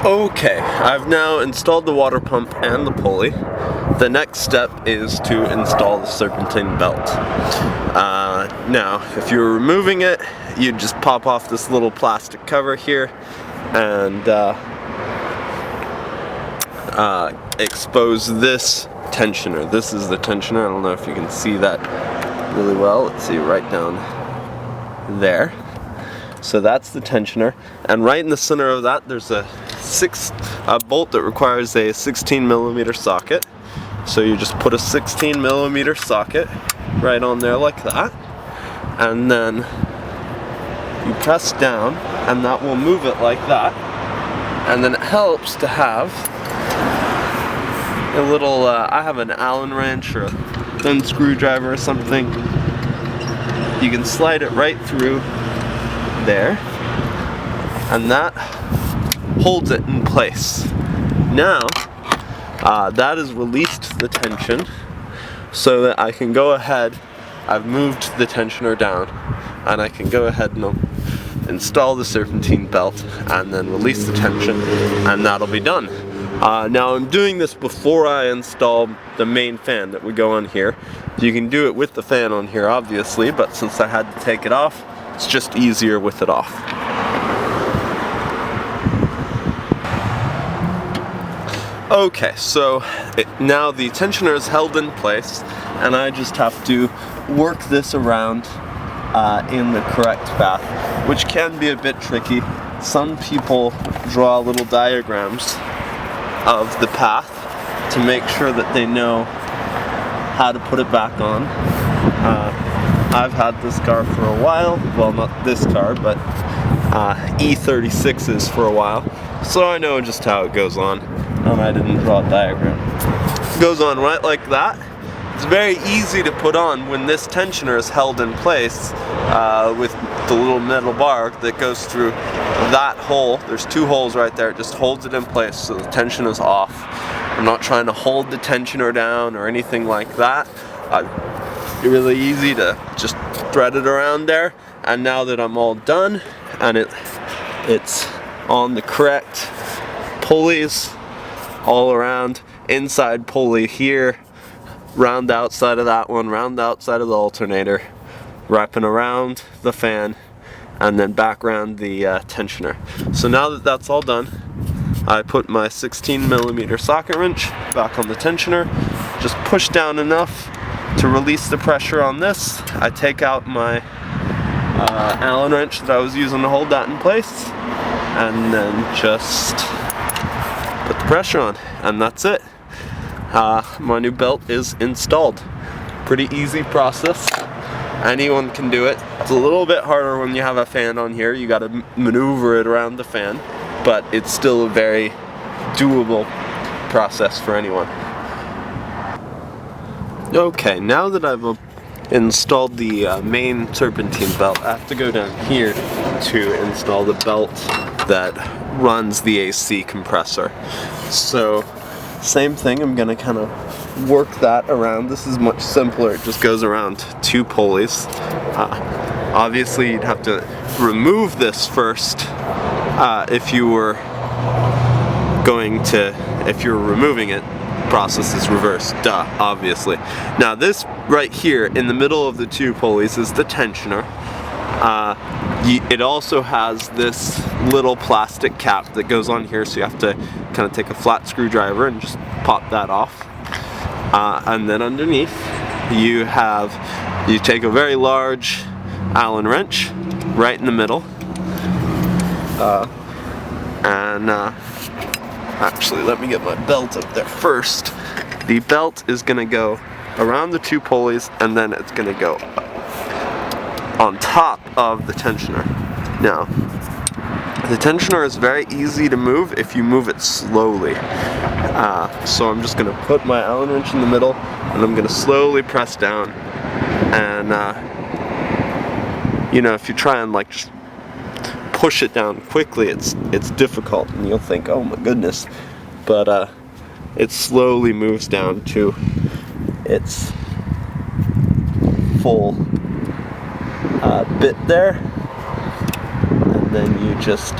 Okay, I've now installed the water pump and the pulley. The next step is to install the serpentine belt. Now, if you're removing it, you just pop off this little plastic cover here and expose this tensioner. This is the tensioner. I don't know if you can see that really well. Let's see, right down there. So that's the tensioner, and right in the center of that there's a bolt that requires a 16mm socket. So you just put a 16mm socket right on there like that, and then you press down and that will move it like that. And then it helps to have a little, I have an Allen wrench or a thin screwdriver or something. You can slide it right through there, and that holds it in place. Now that has released the tension so that I can go ahead, I've moved the tensioner down, and I can go ahead and install the serpentine belt and then release the tension, and that'll be done. Now I'm doing this before I install the main fan that would go on here. You can do it with the fan on here obviously, but since I had to take it off, it's just easier with it off. Okay, so now the tensioner is held in place, and I just have to work this around in the correct path, which can be a bit tricky. Some people draw little diagrams of the path to make sure that they know how to put it back on. I've had this car for a while, well, not this car, but E36s for a while, so I know just how it goes on, and I didn't draw a diagram. It goes on right like that. It's very easy to put on when this tensioner is held in place with the little metal bar that goes through that hole. There's two holes right there. It just holds it in place so the tension is off. I'm not trying to hold the tensioner down or anything like that. It's really easy to just thread it around there, and now that I'm all done and it's on the correct pulleys all around, inside pulley here, round outside of that one, round outside of the alternator, wrapping around the fan, and then back around the tensioner. So now that that's all done, I put my 16mm socket wrench back on the tensioner, just push down enough to release the pressure on this. I take out my Allen wrench that I was using to hold that in place, and then just put the pressure on, and that's it. My new belt is installed. Pretty easy process. Anyone can do it. It's a little bit harder when you have a fan on here. You got to maneuver it around the fan, but it's still a very doable process for anyone. Okay, now that I've installed the main serpentine belt, I have to go down here to install the belt that runs the AC compressor. So, same thing, I'm going to kind of work that around. This is much simpler. It just goes around two pulleys. Obviously, you'd have to remove this first if you were removing it. Process is reversed, duh, obviously. Now this right here in the middle of the two pulleys is the tensioner. It also has this little plastic cap that goes on here, so you have to kind of take a flat screwdriver and just pop that off. And then underneath you take a very large Allen wrench right in the middle, actually, let me get my belt up there first. The belt is going to go around the two pulleys, and then it's going to go on top of the tensioner. Now, the tensioner is very easy to move if you move it slowly. So I'm just going to put my Allen wrench in the middle, and I'm going to slowly press down. And, if you try and just push it down quickly, it's difficult, and you'll think, oh my goodness, but it slowly moves down to its full bit there, and then you just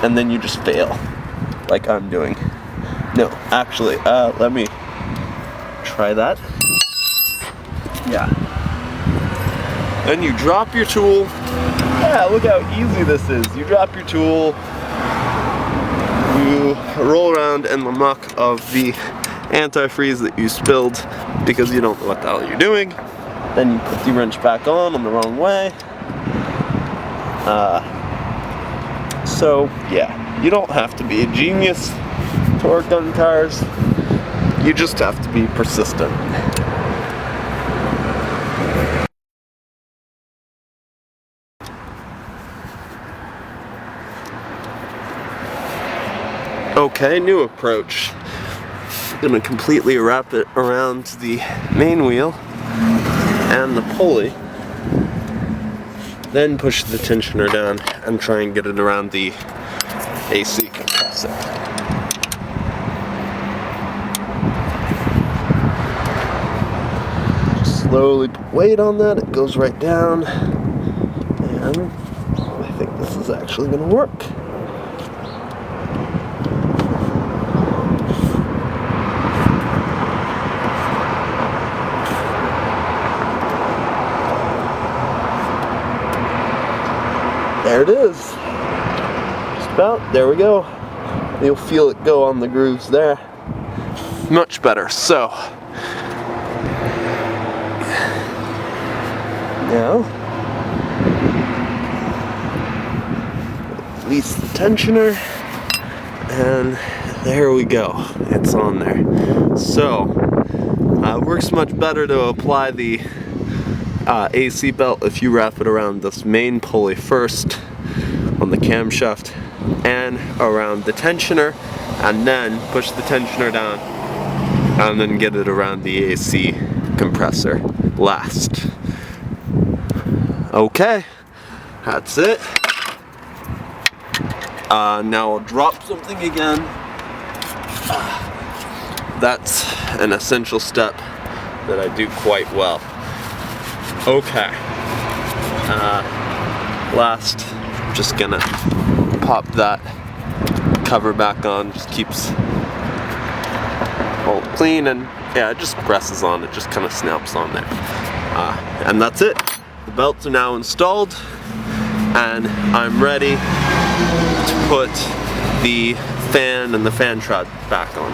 and then you just fail, like I'm doing. No, actually, let me try that. Yeah. Then you drop your tool. Yeah, look how easy this is. You drop your tool, you roll around in the muck of the antifreeze that you spilled because you don't know what the hell you're doing. Then you put the wrench back on the wrong way. So yeah, you don't have to be a genius to work on cars. You just have to be persistent. Okay, new approach. Gonna completely wrap it around the main wheel and the pulley, then push the tensioner down and try and get it around the AC compressor. Just slowly put weight on that, it goes right down, and I think this is actually gonna work. There it is. Just about. There we go. You'll feel it go on the grooves there. Much better. So now release the tensioner, and there we go. It's on there. So it works much better to apply the AC belt if you wrap it around this main pulley first on the camshaft and around the tensioner, and then push the tensioner down and then get it around the AC compressor last. Okay, that's it. Now I'll drop something again. That's an essential step that I do quite well. Okay, last, I'm just gonna pop that cover back on, just keeps all clean, and yeah, it just presses on, it just kind of snaps on there. And that's it. The belts are now installed, and I'm ready to put the fan and the fan trap back on.